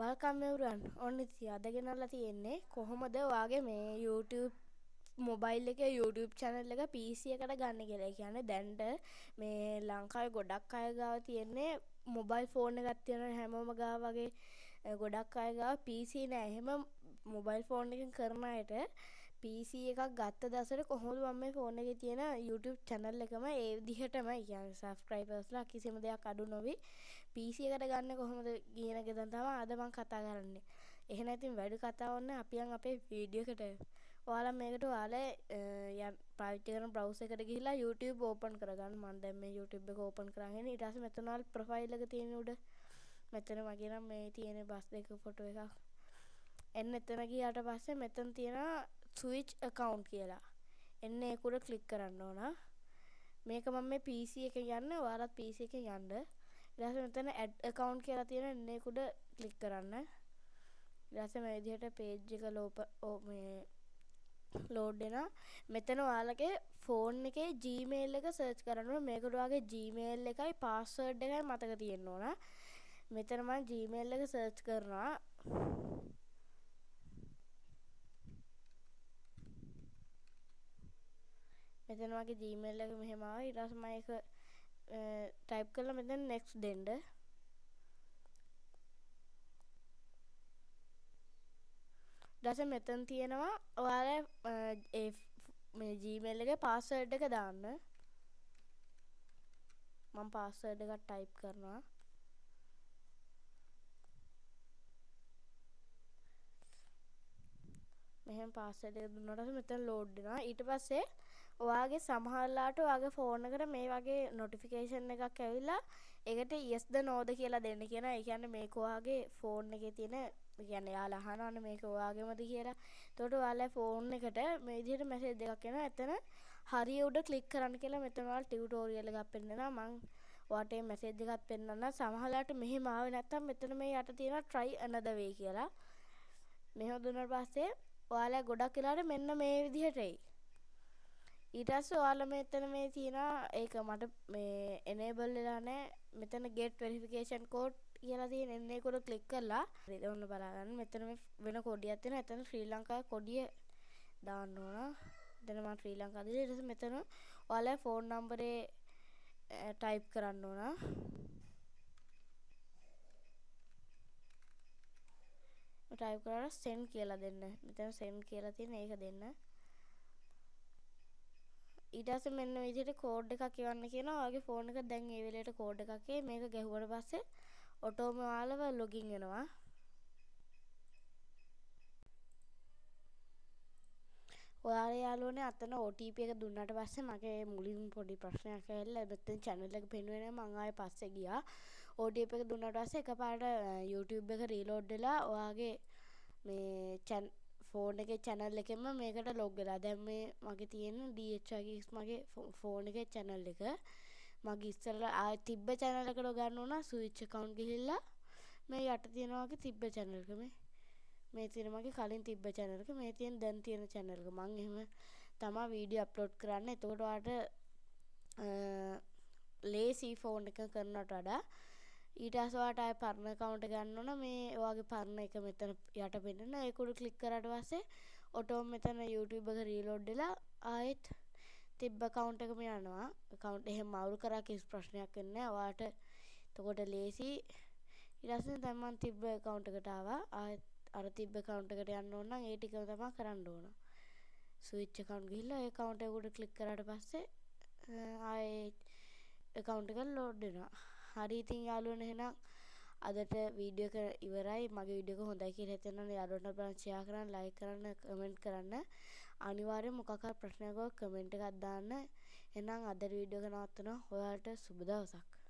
Welcome everyone. ඔන්න ඉතින් අද ගෙනල්ලා තියෙන්නේ කොහොමද ඔයාගේ මේ YouTube මොබයිල් එකේ YouTube channel එක PC එකට ගන්න කියලා. ඒ කියන්නේ දැන්ට මේ ලංකාවේ ගොඩක් අය ගාව තියෙන්නේ මොබයිල් ෆෝන් එකක් තියෙන හැමෝම ගාව වගේ ගොඩක් අය ගාව PC නෑ. එහෙම මොබයිල් ෆෝන් එකෙන් කරන අයට PC එකක් ගත්ත දවසට කොහොමද මම මේ ෆෝන් එකේ තියෙන YouTube channel එකම ඒ විදිහටම කියන්නේ subscribersලා කිසිම දෙයක් අඩු නොවි PC එකට ගන්න කොහොමද කියන එක දැන් තමයි අද මම කතා කරන්නේ. එහෙනම් ඉතින් වැඩි කතාවක් නැහැ අපි යන් අපේ වීඩියෝ එකට. ඔයාලා මේකට ඔයාලා පාවිච්චි කරන browser එකට ගිහිල්ලා YouTube open කරගන්න. මම දැන් මේ YouTube එක open කරගෙන ඊට පස්සේ මෙතන ඔයාලා profile එක තියෙන උඩ මෙතන වගේ නම් මේ තියෙන බස් දෙක ෆොටෝ එකක්. එන්න එතන ගියාට පස්සේ මෙතන තියෙනවා switch account කියලා. එන්න ඒක උඩ ක්ලික් කරන්න ඕන. මේක මම මේ PC එකෙන් යන්නේ ඔයාලත් PC එකෙන් යන්න. ඊට පස්සේ මෙතන add account කියලා තියෙන එන්න ඒක උඩ ක්ලික් කරන්න. ඊට පස්සේ මේ විදිහට page එක ලෝඩ් වෙනවා. මෙතන ඔයාලගේ ෆෝන් එකේ Gmail එක සර්ච් කරන්න ඕන. මේකට ඔයාගේ Gmail එකයි password එකයි මතක තියෙන්න ඕන. මෙතන මම Gmail එක සර්ච් කරනවා. මෙතන වගේ Gmail එක මෙහෙම ආවා. ඊට පස්සේ මම ඒක ටයිප් කරලා මෙතන next දෙන්න. ඊට මෙතන තියෙනවා ඔයාලා මේ Gmail එකේ password එක දාන්න. මම password එකක් ටයිප් කරනවා. මෙහෙම password එක දුන්නාට පස්සේ මෙතන load වෙනවා. ඊට පස්සේ ඔයාගේ සමහරලාට ඔයාගේ ෆෝන් එකට මේ වගේ notification එකක් ඇවිල්ලා ඒකට yes ද no ද කියලා දෙන්න කියනවා. ඒ කියන්නේ මේක ඔයාගේ ෆෝන් එකේ තියෙන ඒ කියන්නේ එයාලා අහනවානේ මේක ඔයාගේමද කියලා. එතකොට ඔයාලා ෆෝන් එකට මේ විදිහට මැසේජ් එකක් එනවා. එතන හරිය උඩ ක්ලික් කරන්න කියලා මෙතන ඔයාලා ටියුටෝරියල් එකක් පෙන්නනවා. මම ඔයාට මේ මැසේජ් එකක් පෙන්නන්න. සමහරලාට මෙහෙම ආවේ නැත්තම් මෙතන මේ යට තියෙනවා try another way කියලා. මෙහෙම දුන්නාට පස්සේ ඔයාලා ගොඩක් වෙලාවට මෙන්න මේ විදිහට එයි. ඊට පස්සේ ඔයාලා මෙතන මේ තියෙනවා ඒක මට මේ enable වෙලා නැහැ. මෙතන get verification code කියලා තියෙන එන්නේ ඒකට ක්ලික් කරලා හරිද ඔන්න බලන්න. මෙතන මේ වෙන කොඩියක් තියෙනවා. එතන ශ්‍රී ලංකාවේ කොඩිය දාන්න ඕන. එතන මම ශ්‍රී ලංකාව දීලා ඊට පස්සේ මෙතන ඔයාලා ෆෝන් නම්බරේ ටයිප් කරන්න ඕන. ටයිප් කරලා send කියලා දෙන්න. මෙතන send කියලා තියෙන ඒක දෙන්න. ඊට පස්සේ මෙන්න මේ විදිහට කෝඩ් එකක් එවන්න කියනවා. ඔයාගේ ෆෝන් එක දැන් මේ වෙලේට කෝඩ් එකක් එයි. මේක ගැහුවට පස්සේ ඔටෝම ඔයාලව ලොගින් වෙනවා. ඔයාලා යාළුවනේ අතන OTP එක දුන්නාට පස්සේ මගේ මුලින් පොඩි ප්‍රශ්නයක් ඇවිල්ලා මෙතන channel එක පෙන්වුවේ නැහැ. මං ආයේ පස්සේ ගියා. OTP එක දුන්නාට පස්සේ එකපාරට YouTube එක රීලෝඩ් වෙලා ඔයාගේ මේ ෆෝන් එකේ channel එකෙන්ම මේකට log වෙලා. දැන් මේ මගේ තියෙන DHIX මගේ ෆෝන් එකේ channel එක. මගේ ඉස්සරලා ආයෙ තිබ්බ channel එකට ගන්න ඕන switch account ගිහිල්ලා මේ යට තියෙනවා වගේ තිබ්බ channel එක මේ තියෙන මගේ කලින් තිබ්බ channel එක මේ තියෙන දැන් තියෙන channel එක. මම එහෙම තමයි වීඩියෝ අප්ලෝඩ් කරන්නේ. එතකොට ඔයාලට ලේසි ෆෝන් එක කරනවට වඩා ඊට පස්සේ ඔයාලට ආයෙ පරණ account එක ගන්න ඕන. මේ ඔයාගේ පරණ එක මෙතන යට පෙන්නන ඒක උඩ ක්ලික් කරාට පස්සේ ඔටෝම මෙතන YouTube එක රීලෝඩ් වෙලා ආයෙත් තිබ්බ account එකම යනවා. account එහෙම මවුල් කරා කිසි ප්‍රශ්නයක් වෙන්නේ නැහැ. ඔයාලට එතකොට ලේසි. ඊට පස්සේ දැන් මම තිබ්බ account එකට ආවා. ආයෙත් අර තිබ්බ account එකට යන්න ඕන නම් ඒ ටිකම තමයි කරන්න ඕන. switch account ගිහිල්ලා ඒ account එක උඩ ක්ලික් කරාට පස්සේ ආයේ account එක load වෙනවා. හරි ඉතින් යාළුවනේ එහෙනම් අදට වීඩියෝ එක ඉවරයි. මගේ වීඩියෝ එක හොඳයි කියලා හිතෙනවා නම් යාළුවන්ට බලන්න share කරන්න, like කරන්න, comment කරන්න. අනිවාර්යෙන් මොකක් හරි ප්‍රශ්නයක් කමෙන්ට් එකක් දාන්න. එහෙනම් අද වීඩියෝ එක නවත්තනවා. ඔයාලට සුබ දවසක්.